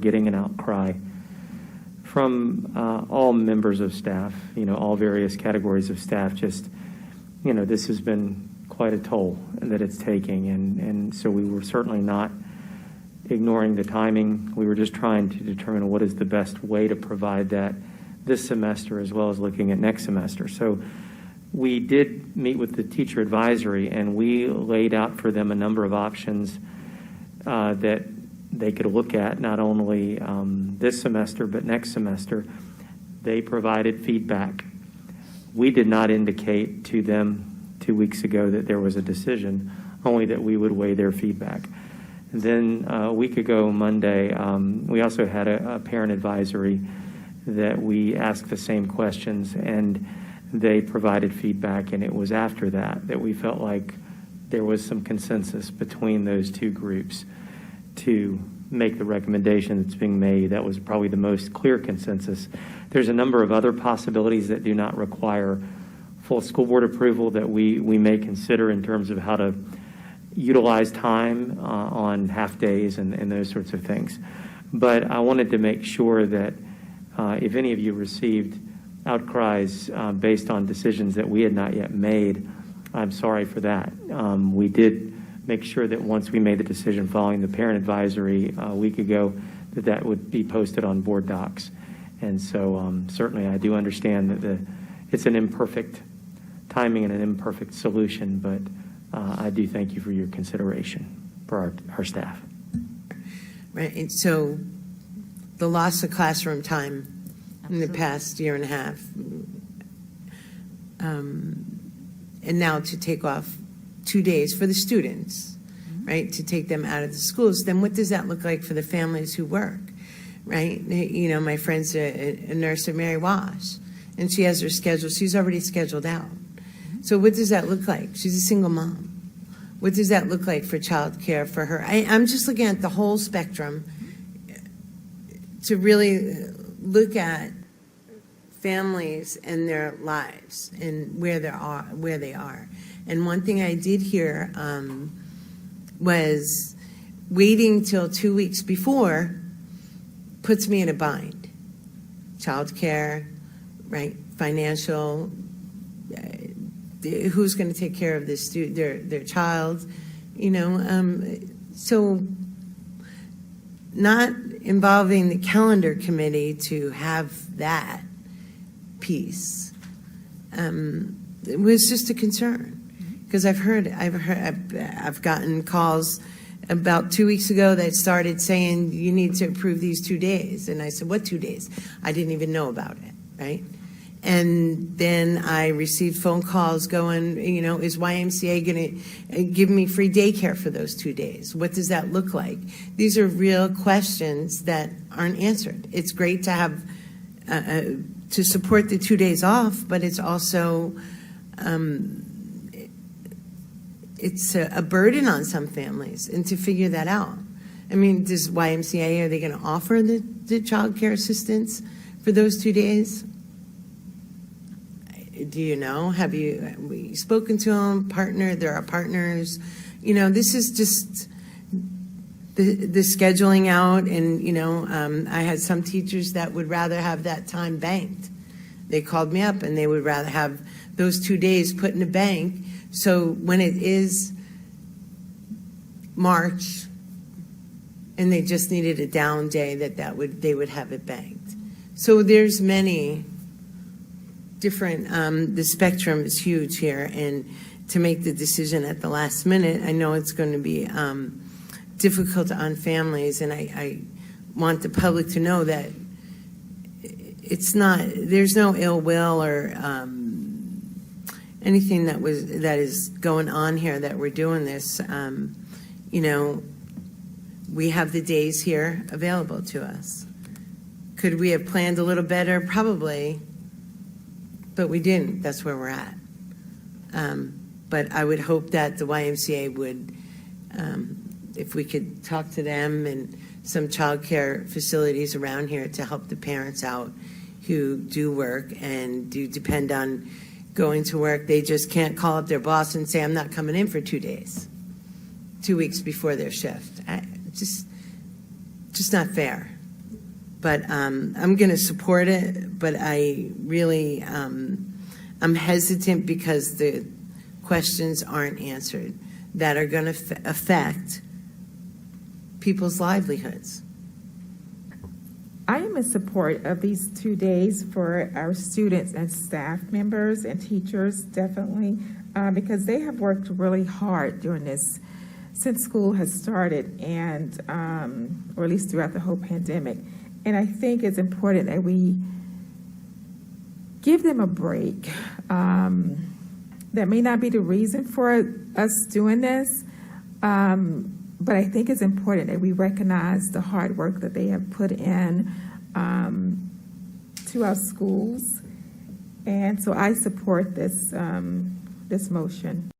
getting an outcry from all members of staff, all various categories of staff. Just, this has been quite a toll that it's taking, and so we were certainly not ignoring the timing. We were just trying to determine what is the best way to provide that this semester as well as looking at next semester. So we did meet with the teacher advisory, and we laid out for them a number of options that they could look at, not only this semester but next semester. They provided feedback. We did not indicate to them 2 weeks ago that there was a decision, only that we would weigh their feedback. And then a week ago, Monday, we also had a parent advisory that we asked the same questions, and they provided feedback, and it was after that we felt like there was some consensus between those two groups to make the recommendation that's being made. That was probably the most clear consensus. There's a number of other possibilities that do not require full school board approval that we may consider in terms of how to utilize time on half days and those sorts of things. But I wanted to make sure that if any of you received outcries based on decisions that we had not yet made, I'm sorry for that. We did make sure that once we made the decision following the parent advisory a week ago, that would be posted on board docs. And so certainly I do understand that it's an imperfect timing and an imperfect solution, but I do thank you for your consideration for our staff. Right, and so the loss of classroom time in the past year and a half, and now to take off 2 days for the students, right, to take them out of the schools, then what does that look like for the families who work, right? My friend's a nurse at Mary Wash, and she has her schedule. She's already scheduled out. So what does that look like? She's a single mom. What does that look like for child care for her? I'm just looking at the whole spectrum to really look at families and their lives and where they are. And one thing I did hear was waiting till 2 weeks before puts me in a bind. Child care, right? Financial. Who's going to take care of this their child? So not involving the calendar committee to have that piece. It was just a concern, because I've gotten calls about 2 weeks ago that started saying you need to approve these 2 days, and I said, what 2 days? I didn't even know about it, right? And then I received phone calls going, is YMCA going to give me free daycare for those 2 days? What does that look like? These are real questions that aren't answered. It's great to have to support the 2 days off, but it's also it's a burden on some families, and to figure that out. I mean, does YMCA, are they going to offer the child care assistance for those 2 days? Do you know? Have we spoken to them? There are partners. This is just the scheduling out, and I had some teachers that would rather have that time banked. They called me up and they would rather have those 2 days put in a bank, so when it is March and they just needed a down day, they would have it banked. So there's many different, the spectrum is huge here, and to make the decision at the last minute, I know it's going to be difficult on families, and I want the public to know that there's no ill will or anything that is going on here that we're doing this. We have the days here available to us. Could we have planned a little better? Probably. But we didn't. That's where we're at. But I would hope that the YMCA would, if we could talk to them and some child care facilities around here to help the parents out who do work and do depend on going to work. They just can't call up their boss and say, I'm not coming in for 2 days, 2 weeks before their shift. Just not fair. But I'm going to support it, but I really, I'm hesitant because the questions aren't answered that are going to affect people's livelihoods. I am in support of these 2 days for our students and staff members and teachers, definitely, because they have worked really hard during this since school has started, and or at least throughout the whole pandemic. And I think it's important that we give them a break. That may not be the reason for us doing this, but I think it's important that we recognize the hard work that they have put in to our schools. And so I support this, this motion.